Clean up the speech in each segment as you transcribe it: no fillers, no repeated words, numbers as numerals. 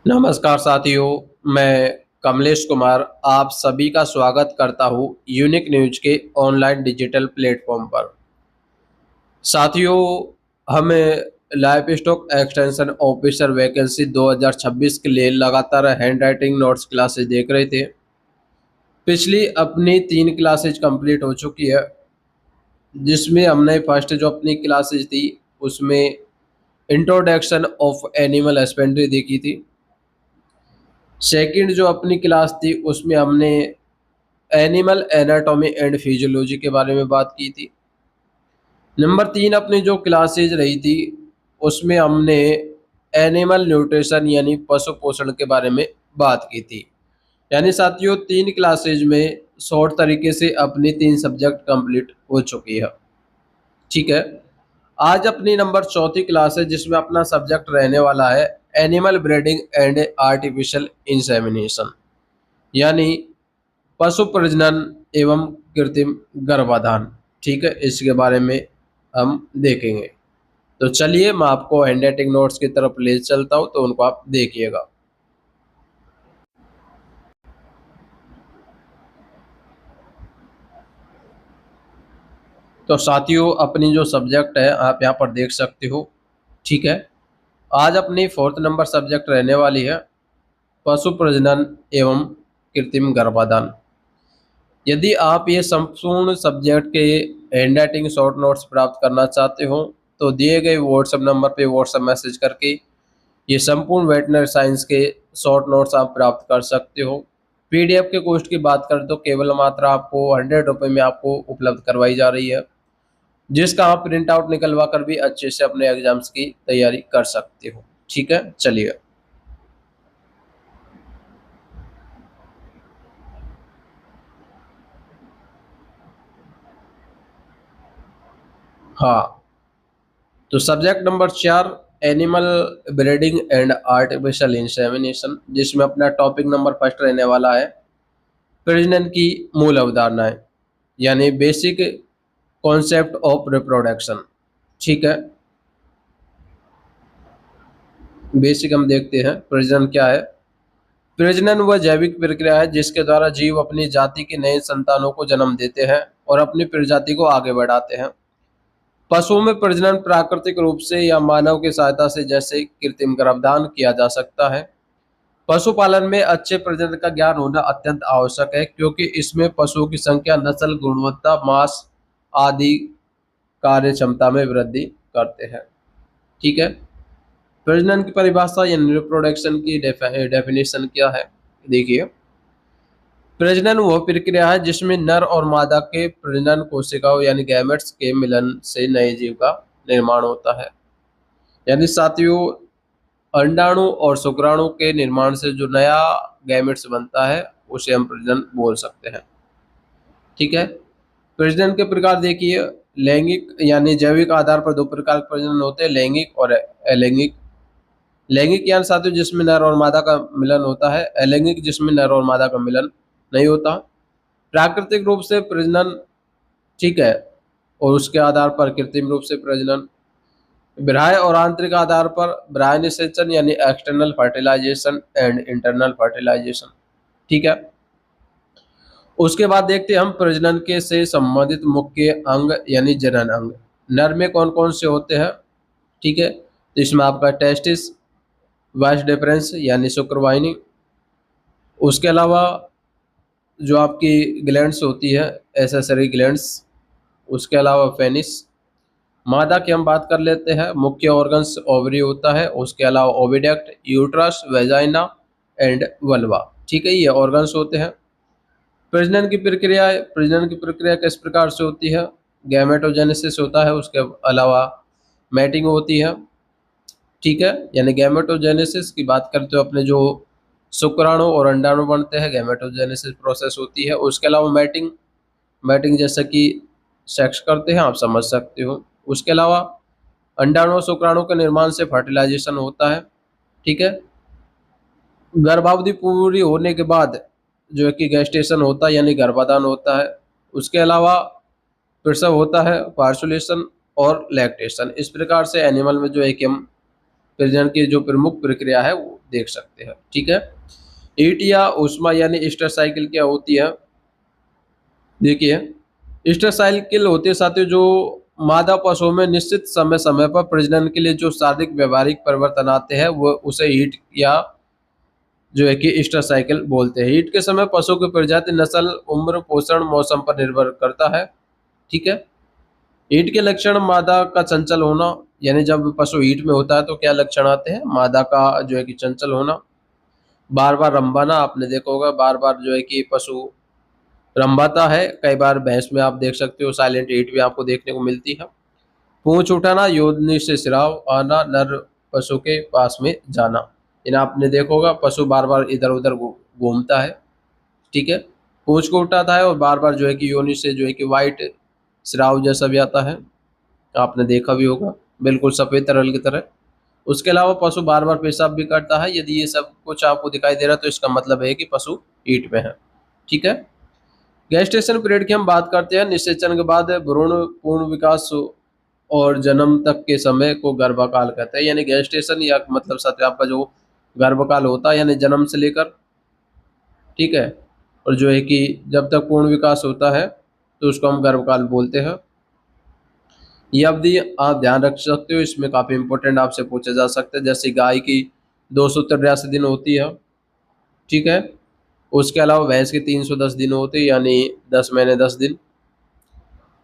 नमस्कार साथियों, मैं कमलेश कुमार आप सभी का स्वागत करता हूँ यूनिक न्यूज के ऑनलाइन डिजिटल प्लेटफॉर्म पर। साथियों, हमें life stock extension officer vacancy 2026 के लिए लगातार हैंड राइटिंग नोट्स क्लासेस देख रहे थे। पिछली अपनी 3 क्लासेज कंप्लीट हो चुकी है, जिसमें हमने फर्स्ट जो अपनी क्लासेज थी उसमें इंट्रोडक्शन ऑफ एनिमल हस्बेंड्री देखी थी। सेकंड जो अपनी क्लास थी उसमें हमने एनिमल एनाटॉमी एंड फिजियोलॉजी के बारे में बात की थी। नंबर 3 अपनी जो क्लासेज रही थी उसमें हमने एनिमल न्यूट्रिशन यानी पशु पोषण के बारे में बात की थी। यानी साथियों 3 क्लासेज में शॉर्ट तरीके से अपनी 3 सब्जेक्ट कंप्लीट हो चुकी है। ठीक है, आज अपनी नंबर चौथी क्लास है जिसमें अपना सब्जेक्ट रहने वाला है animal breeding and artificial insemination, यानी पशु प्रजनन एवं कृत्रिम गर्भाधान। ठीक है, इसके बारे में हम देखेंगे। तो चलिए मैं आपको हैंडराइटिंग नोट्स की तरफ ले चलता हूँ, तो उनको आप देखिएगा। तो साथियों अपनी जो सब्जेक्ट है आप यहाँ पर देख सकते हो। ठीक है, आज अपनी फोर्थ नंबर सब्जेक्ट रहने वाली है पशु प्रजनन एवं कृत्रिम गर्भाधान। यदि आप ये संपूर्ण सब्जेक्ट के हैंडराइटिंग शॉर्ट नोट्स प्राप्त करना चाहते हो तो दिए गए व्हाट्सएप नंबर पे व्हाट्सएप मैसेज करके ये संपूर्ण वेटनरी साइंस के शॉर्ट नोट्स आप प्राप्त कर सकते हो। पीडीएफ के कॉस्ट की बात करें तो केवल मात्र आपको 100 रुपये में आपको उपलब्ध करवाई जा रही है, जिसका आप प्रिंट आउट निकलवा कर भी अच्छे से अपने एग्जाम्स की तैयारी कर सकते हो। ठीक है, चलिए। हाँ, तो subject number 4 animal breeding and artificial insemination, जिसमें अपना टॉपिक नंबर फर्स्ट रहने वाला है प्रजनन की मूल अवधारणाएं, यानी बेसिक कॉन्सेप्ट ऑफ रिप्रोडक्शन। ठीक है, बेसिक हम देखते हैं प्रजनन क्या है। प्रजनन वह जैविक प्रक्रिया है जिसके द्वारा जीव अपनी जाति के नए संतानों को जन्म देते हैं और अपनी प्रजाति को आगे बढ़ाते हैं। पशुओं में प्रजनन प्राकृतिक रूप से या मानव की सहायता से जैसे कृत्रिम गर्भाधान किया जा सकता है। पशुपालन में अच्छे प्रजनन का ज्ञान होना अत्यंत आवश्यक है, क्योंकि इसमें पशुओं की संख्या, नस्ल, गुणवत्ता, मांस आदि कार्य क्षमता में वृद्धि करते हैं। ठीक है, प्रजनन की परिभाषा या रिप्रोडक्शन की डेफिनेशन क्या है, देखिए। प्रजनन वह प्रक्रिया है जिसमें नर और मादा के प्रजनन कोशिकाओं यानी गैमेट्स के मिलन से नए जीव का निर्माण होता है। यानी साथियों अंडाणु और शुक्राणु के निर्माण से जो नया गैमेट्स बनता है उसे हम प्रजनन बोल सकते हैं। ठीक है, प्रजनन के प्रकार देखिए। लैंगिक यानी जैविक आधार पर 2 प्रकार के प्रजनन होते हैं, लैंगिक और अलैंगिक। लैंगिक यानी साथियों जिसमें नर और मादा का मिलन होता है, अलैंगिक जिसमें नर और मादा का मिलन नहीं होता। प्राकृतिक रूप से प्रजनन, ठीक है, और उसके आधार पर कृत्रिम रूप से प्रजनन। बाह्य और आंतरिक आधार पर बाह्य निषेचन यानी external fertilisation and internal fertilisation. ठीक है, उसके बाद देखते हैं हम प्रजनन के से संबंधित मुख्य अंग यानी जनन अंग। नर में कौन कौन से होते हैं, ठीक है, तो इसमें आपका टेस्टिस, वाइस डिफरेंस यानी शुक्रवाहिनी। उसके अलावा जो आपकी ग्लैंड्स होती है, एसेसरी ग्लैंड्स। उसके अलावा पेनिस। मादा की हम बात कर लेते हैं, मुख्य ऑर्गन्स ओवरी होता है, उसके अलावा oviduct, uterus, vagina and vulva. ठीक है, ये ऑर्गन्स होते हैं। प्रजनन की प्रक्रिया किस प्रकार से होती है, गैमेटोजेनेसिस होता है, उसके अलावा मैटिंग होती है। ठीक है, यानी गैमेटोजेनेसिस की बात करते हो अपने जो शुक्राणु और अंडाणु बनते हैं, गैमेटोजेनेसिस प्रोसेस होती है। उसके अलावा मैटिंग, मैटिंग जैसा कि सेक्स करते हैं, आप समझ सकते हो। उसके अलावा अंडाणु और शुक्राणु के निर्माण से फर्टिलाइजेशन होता है। ठीक है, गर्भावधि पूरी होने के बाद जो है कि गेस्टेशन होता है यानी गर्भाधान होता है। उसके अलावा प्रसव होता है, पार्सुलेशन और लैक्टेशन। इस प्रकार से एनिमल में जो है कि हम प्रजनन की जो प्रमुख प्रक्रिया है वो देख सकते हैं। ठीक है, ईट या ऊष्मा यानी ईस्टर साइकिल क्या होती है? देखिए, ईस्टर साइकिल होते साथ जो मादा पशुओं में निश्चित समय समय पर प्रजनन के लिए जो शारीरिक व्यवहारिक परिवर्तन आते हैं वो उसे हीट या जो है कि ईस्टर साइकिल बोलते हैं। हीट के समय पशु की प्रजाति, नस्ल, उम्र, पोषण, मौसम पर निर्भर करता है। ठीक है, हीट के लक्षण मादा का चंचल होना, यानी जब पशु हीट में होता है तो क्या लक्षण आते हैं? मादा का जो है कि चंचल होना, बार बार रंभाना, आपने देखा होगा बार बार जो है कि पशु रंभाता है। कई बार भैंस में आप देख सकते हो साइलेंट हीट भी आपको देखने को मिलती है। पूंछ उठाना, योनि से स्राव आना, नर पशु के पास में जाना, इन आपने देखा होगा पशु बार बार इधर उधर घूमता है। ठीक है, पूंछ को उठाता है और बार बार जो है कि योनि से जो है कि वाइट स्राव जैसा भी आता है, आपने देखा भी होगा, बिल्कुल सफेद तरल की तरह। उसके अलावा पशु बार बार पेशाब भी करता है। यदि ये सब कुछ आपको दिखाई दे रहा है तो इसका मतलब है कि पशु हीट में है। ठीक है, गेस्टेशन पीरियड की हम बात करते हैं। निषेचन के बाद भ्रूण पूर्ण विकास और जन्म तक के समय को गर्भकाल कहते हैं। यानी गेस्टेशन या मतलब साथ आपका जो गर्भकाल होता है, यानी जन्म से लेकर, ठीक है, और जो है कि जब तक पूर्ण विकास होता है तो उसको हम गर्भकाल बोलते हैं। ये अवधि आप ध्यान रख सकते हो, इसमें काफ़ी इंपॉर्टेंट आपसे पूछे जा सकते हैं। जैसे गाय की 283 दिन होती है। ठीक है, उसके अलावा भैंस की 310 दिन होती है, यानी 10 महीने 10 दिन।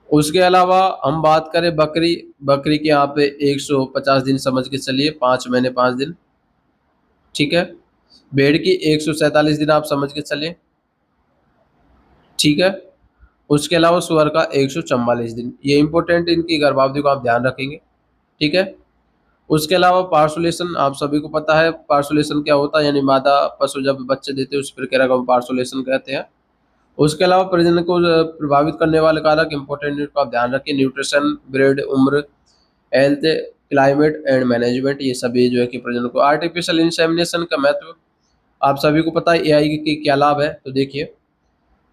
उसके अलावा हम बात करें बकरी, बकरी के यहाँ पे 150 दिन समझ के चलिए, 5 महीने 5 दिन। ठीक है, भेड़ की 147 दिन आप समझ के चलिए। ठीक है, उसके अलावा सुअर का 144 दिन। ये इंपॉर्टेंट, इनकी गर्भावधि को आप ध्यान रखेंगे। ठीक है, उसके अलावा पार्सुलेशन आप सभी को पता है। पार्सुलेशन क्या होता है? यानी मादा पशु जब बच्चे देते हैं उस प्रक्रिया को हम पार्सुलेशन कहते हैं। उसके अलावा प्रजनन को प्रभावित करने वाले कारक इंपॉर्टेंट को आप ध्यान रखिए। न्यूट्रिशन, ब्रीड, उम्र, हेल्थ, क्लाइमेट एंड मैनेजमेंट, ये सभी जो है कि प्रजनन को। आर्टिफिशियल इंसेमिनेशन का महत्व आप सभी को पता है। एआई के क्या लाभ है? तो देखिए,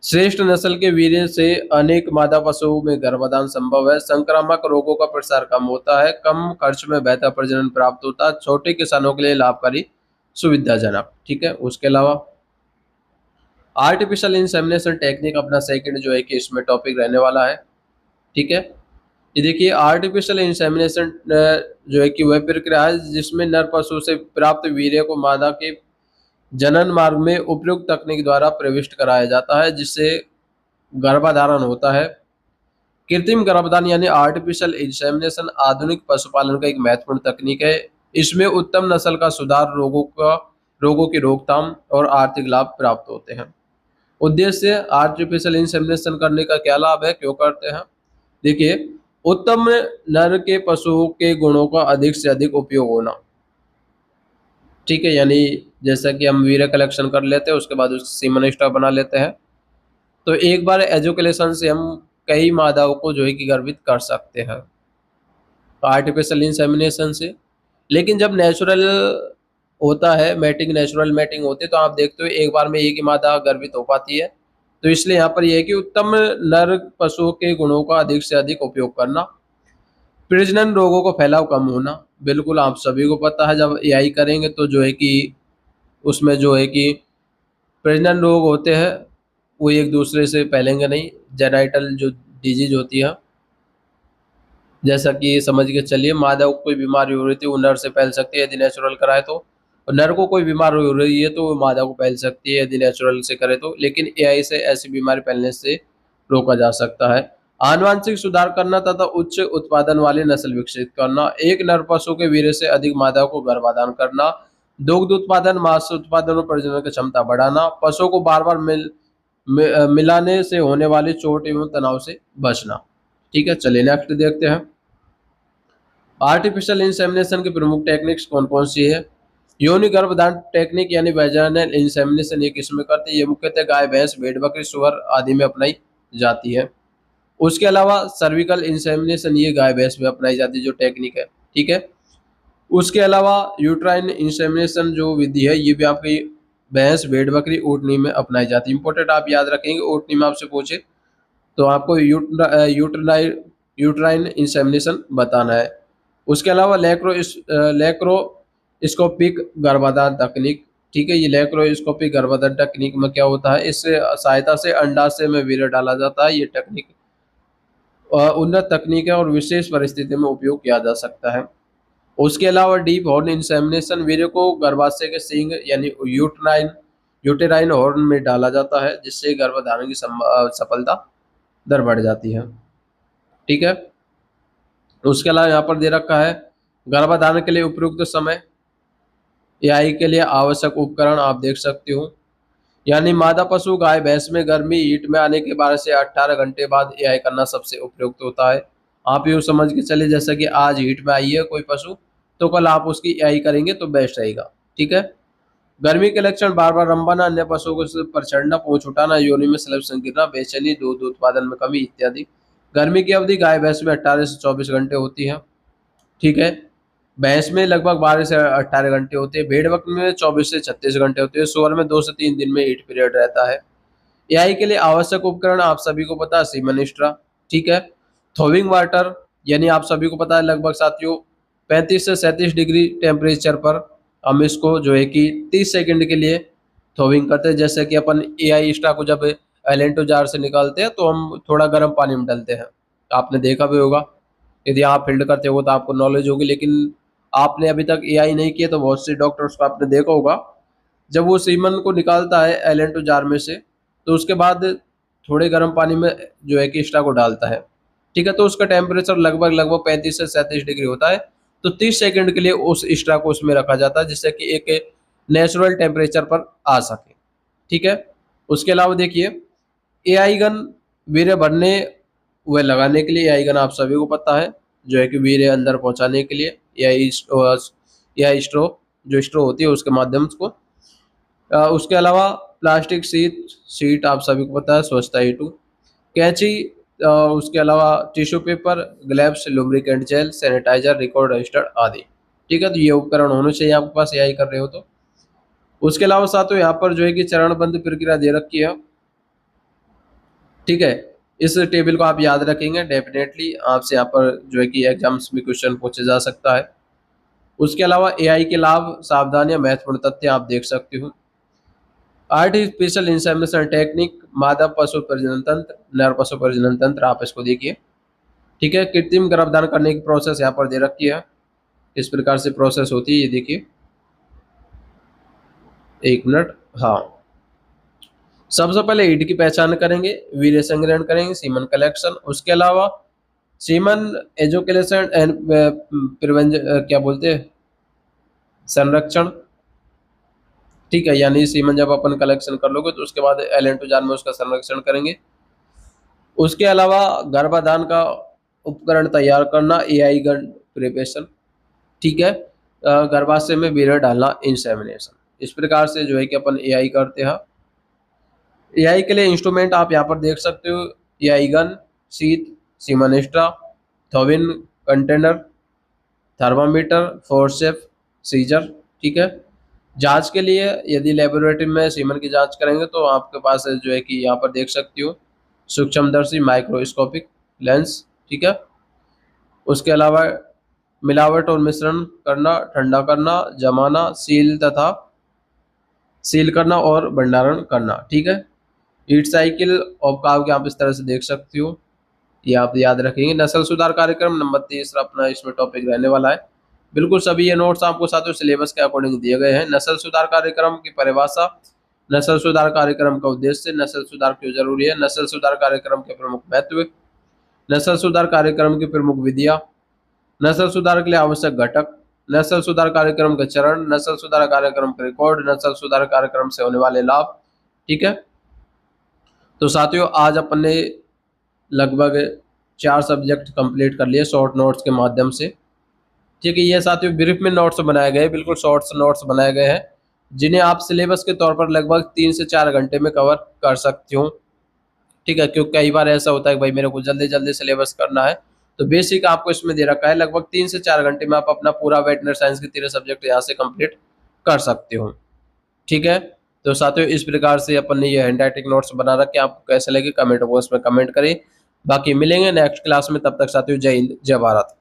श्रेष्ठ नस्ल के वीर्य से अनेक मादा पशुओं में गर्भाधान संभव है। संक्रामक रोगों का प्रसार कम होता है। कम खर्च में बेहतर प्रजनन प्राप्त होता है। छोटे किसानों के लिए लाभकारी, सुविधाजनक। ठीक है, उसके अलावा आर्टिफिशियल इंसेमिनेशन टेक्निक अपना सेकंड जो है कि इसमें टॉपिक रहने वाला है। ठीक है, ये देखिए, आर्टिफिशियल इंसेमिनेशन जो है कि वह प्रक्रिया है जिसमें नर पशु से प्राप्त वीर्य को मादा के जनन मार्ग में उपयुक्त तकनीक द्वारा प्रविष्ट कराया जाता है, जिससे गर्भाधारण होता है। कृत्रिम गर्भाधान यानी आर्टिफिशियल इंसेमिनेशन आधुनिक पशुपालन का एक महत्वपूर्ण तकनीक है। इसमें उत्तम नस्ल का सुधार, रोगों की रोकथाम और आर्थिक लाभ प्राप्त होते हैं। उद्देश्य आर्टिफिशियल इंसेमिनेशन करने का क्या लाभ है, क्यों करते हैं? देखिए, उत्तम नर के पशुओं के गुणों का अधिक से अधिक उपयोग होना। ठीक है, यानी जैसा कि हम वीर्य कलेक्शन कर लेते हैं उसके बाद उसका सीमन स्टॉक बना लेते हैं, तो एक बार एजुकेशन से हम कई मादाओं को जो है कि गर्भित कर सकते हैं आर्टिफिशियल इंसेमिनेशन से। लेकिन जब नेचुरल होता है, मैटिंग, नेचुरल मैटिंग होती है, तो आप देखते हो एक बार में एक ही मादा गर्भित हो पाती है। तो इसलिए यहाँ पर यह है कि उत्तम नर पशुओं के गुणों का अधिक से अधिक उपयोग करना। प्रजनन रोगों का फैलाव कम होना, बिल्कुल आप सभी को पता है जब एआई करेंगे तो जो है कि उसमें जो है कि प्रजनन रोग होते हैं वो एक दूसरे से फैलेंगे नहीं। जेनाइटल जो डिजीज होती है, जैसा कि समझ के चलिए, मादा को कोई बीमारी हो रही थी वो नर से फैल सकती है यदि नेचुरल कराए तो, और नर को कोई बीमारी हो रही है तो वो मादा को फैल सकती है यदि नेचुरल से करे तो। लेकिन एआई से ऐसी बीमारी फैलने से रोका जा सकता है। आनुवांशिक सुधार करना तथा उच्च उत्पादन वाली नस्ल विकसित करना, एक नर पशु के वीर्य से अधिक मादा को गर्भाधान करना, दुग्ध उत्पादन, मांस उत्पादन और प्रजनन की क्षमता बढ़ाना, पशुओं को बार बार मिलाने से होने वाली चोट एवं तनाव से बचना। ठीक है, चलिए नेक्स्ट देखते हैं। आर्टिफिशियल इंसेमिनेशन की प्रमुख टेक्निक्स कौन कौन सी है? योनि गर्भधान टेक्निक यानी वैजाइनल इंसेमिनेशन ये किस्में करती है। ये मुख्यतः गाय, भैंस, भेड़, बकरी, सुअर आदि में अपनाई जाती है। उसके अलावा सर्विकल इंसेमिनेशन ये गाय भैंस में अपनाई जाती है जो टेक्निक है। ठीक है, उसके अलावा यूट्राइन इंसेमिनेशन जो विधि है ये भी आपकी भैंस, भेड़, बकरी, ऊँटनी में अपनाई जाती है। इंपॉर्टेंट आप याद रखेंगे, ऊँटनी में आपसे पूछे तो आपको यूट्राइन इंसेमिनेशन बताना है। उसके अलावा लेक्रो स्कोपिक गर्भाधान तकनीक, ठीक है। ये लैप्रोस्कोपिक गर्भाधान तकनीक में क्या होता है, इस सहायता से अंडाशय में वीर्य डाला जाता है। ये टेक्निक उन्नत तकनीक है और विशेष परिस्थिति में उपयोग किया जा सकता है। उसके अलावा डीप हॉर्न इंसेमिनेशन, वीर्य को गर्भाशय के सींग यानी यूटेराइन हॉर्न में डाला जाता है, जिससे गर्भधारण की सफलता दर बढ़ जाती है, ठीक है। उसके अलावा यहाँ पर दे रखा है गर्भधारण के लिए उपयुक्त समय, एआई के लिए आवश्यक उपकरण आप देख सकते हो। यानी मादा पशु गाय भैंस में गर्मी हीट में आने के 12 से 18 घंटे बाद एआई करना सबसे उपयुक्त होता है। आप यूँ समझ के चले जैसा कि आज हीट में आई है कोई पशु, तो कल आप उसकी एआई करेंगे तो बेस्ट रहेगा, ठीक है। गर्मी के लक्षण बार बार रंबाना, अन्य पशुओं को पर चढ़ना, पूंछ उठाना, योनि में स्लैब गिरना, बेचैनी, दूध उत्पादन में कमी इत्यादि। गर्मी की अवधि गाय भैंस में 18 से 24 घंटे होती है, ठीक है। भैंस में लगभग 12 से 18 घंटे होते हैं, भेड़ बकरी में 24 से 36 घंटे होते हैं, सुअर में 2 से 3 दिन में हीट पीरियड रहता है। एआई के लिए आवश्यक उपकरण आप सभी को पता है, सीमन एक्स्ट्रा, ठीक है। थोविंग वाटर, यानी आप सभी को पता है लगभग साथियों 35 से 37 डिग्री टेम्परेचर पर हम इसको जो है कि 30 सेकंड के लिए थोविंग करते हैं। जैसे कि अपन एआई एक्स्ट्रा को जब एलेंटो जार से निकालते हैं तो हम थोड़ा गर्म पानी में डालते हैं, आपने देखा भी होगा। यदि आप फील्ड करते हो तो आपको नॉलेज होगी, लेकिन आपने अभी तक एआई नहीं किया तो बहुत से डॉक्टर्स को आपने देखा होगा, जब वो सीमन को निकालता है एलेंटो जार में से तो उसके बाद थोड़े गर्म पानी में जो है कि एक्स्ट्रा को डालता है, ठीक है। तो उसका टेम्परेचर लगभग 35 से 37 डिग्री होता है। तो 30 सेकंड के लिए उस एक्स्ट्रा को उसमें रखा जाता है, जिससे कि एक नेचुरल टेम्परेचर पर आ सके, ठीक है। उसके अलावा देखिए एआई गन, वीर्य भरने व लगाने के लिए एआई गन आप सभी को पता है, जो है कि वीर्य अंदर पहुंचाने के लिए एआई स्ट्रो, जो स्ट्रो होती है उसके माध्यम को। उसके अलावा प्लास्टिक सीट आप सभी को पता है, स्वच्छता हेतु। कैंची, उसके अलावा tissue paper, gloves, lubricant gel, sanitiser, record register आदि, ठीक है। तो ये उपकरण होने चाहिए आपके पास एआई कर रहे हो तो। उसके अलावा साथियों यहाँ पर जो है कि चरणबद्ध प्रक्रिया दे रखी है, ठीक है। इस टेबल को आप याद रखेंगे, डेफिनेटली आपसे यहाँ पर जो है कि एग्जाम्स में क्वेश्चन पूछे जा सकता है। उसके अलावा एआई के लाभ, सावधानियां, महत्वपूर्ण तथ्य आप देख सकते हो। आर्टिफिशियल इंसेमिनेशन टेक्निक, मादा पशु प्रजनन तंत्र, नर पशु प्रजनन तंत्र, आप इसको देखिए, ठीक है। कृत्रिम गर्भधारण करने की प्रोसेस यहाँ पर दे रखी है, इस प्रकार से प्रोसेस होती है, ये देखिए, एक मिनट, हाँ। सबसे पहले हीट की पहचान करेंगे, वीर्य संग्रहण करेंगे, सीमन कलेक्शन, उसके अलावा सीमन एजुकेशन एंड क्या बोलते हैं, संरक्षण, ठीक है। यानी सीमन जब अपन कलेक्शन कर लोगे तो उसके बाद एलेंटो जार में उसका संरक्षण करेंगे। उसके अलावा गर्भाधान का उपकरण तैयार करना, एआई गन प्रिपरेशन, ठीक है। गर्भाशय में वीर्य डालना, इंसेमिनेशन, इस प्रकार से जो है कि अपन एआई करते हैं। एआई के लिए इंस्ट्रूमेंट आप यहाँ पर देख सकते हो, AI gun, sheath, semen extra, thawing container, thermometer, forcep, scissor, ठीक है। जांच के लिए यदि लेबोरेटरी में सीमन की जांच करेंगे तो आपके पास जो है कि यहाँ पर देख सकती हो सूक्ष्मदर्शी माइक्रोस्कोपिक लेंस, ठीक है। उसके अलावा मिलावट और मिश्रण करना, ठंडा करना, जमाना, सील करना और भंडारण करना, ठीक है। हीट साइकिल ऑफ काव के आप इस तरह से देख सकती हो, ये आप याद रखेंगे। नस्ल सुधार कार्यक्रम नंबर 30 अपना इसमें टॉपिक रहने वाला है। बिल्कुल सभी ये नोट्स आपको साथियों सिलेबस के अकॉर्डिंग दिए गए हैं। नस्ल सुधार कार्यक्रम की परिभाषा, नस्ल सुधार कार्यक्रम का उद्देश्य, नस्ल सुधार क्यों जरूरी है, नस्ल सुधार कार्यक्रम के प्रमुख महत्व, नस्ल सुधार कार्यक्रम की प्रमुख विधियां, नस्ल सुधार के लिए आवश्यक घटक, नस्ल सुधार कार्यक्रम के चरण, नस्ल सुधार कार्यक्रम के रिकॉर्ड, नस्ल सुधार कार्यक्रम से होने वाले लाभ, ठीक है। तो साथियों आज अपन ने लगभग 4 सब्जेक्ट कंप्लीट कर लिए शॉर्ट नोट्स के माध्यम से, ठीक है। ये साथियों ब्रीफ में नोट्स बनाए गए, बिल्कुल शॉर्ट्स नोट्स बनाए गए हैं, जिन्हें आप सिलेबस के तौर पर लगभग 3 से 4 घंटे में कवर कर सकते हो, ठीक है। क्योंकि कई बार ऐसा होता है कि भाई मेरे को जल्दी जल्दी सिलेबस करना है, तो बेसिक आपको इसमें दे रखा है, लगभग 3 से 4 घंटे में आप अपना पूरा वेटनरी साइंस के 3 सब्जेक्ट यहाँ से कंप्लीट कर सकते हो, ठीक है। तो साथियों इस प्रकार से अपन ने ये हैंड राइटिंग नोट्स बना रखे, आपको कैसे लगे कमेंट बॉक्स में कमेंट करें। बाकी मिलेंगे नेक्स्ट क्लास में, तब तक साथियों जय हिंद, जय भारत।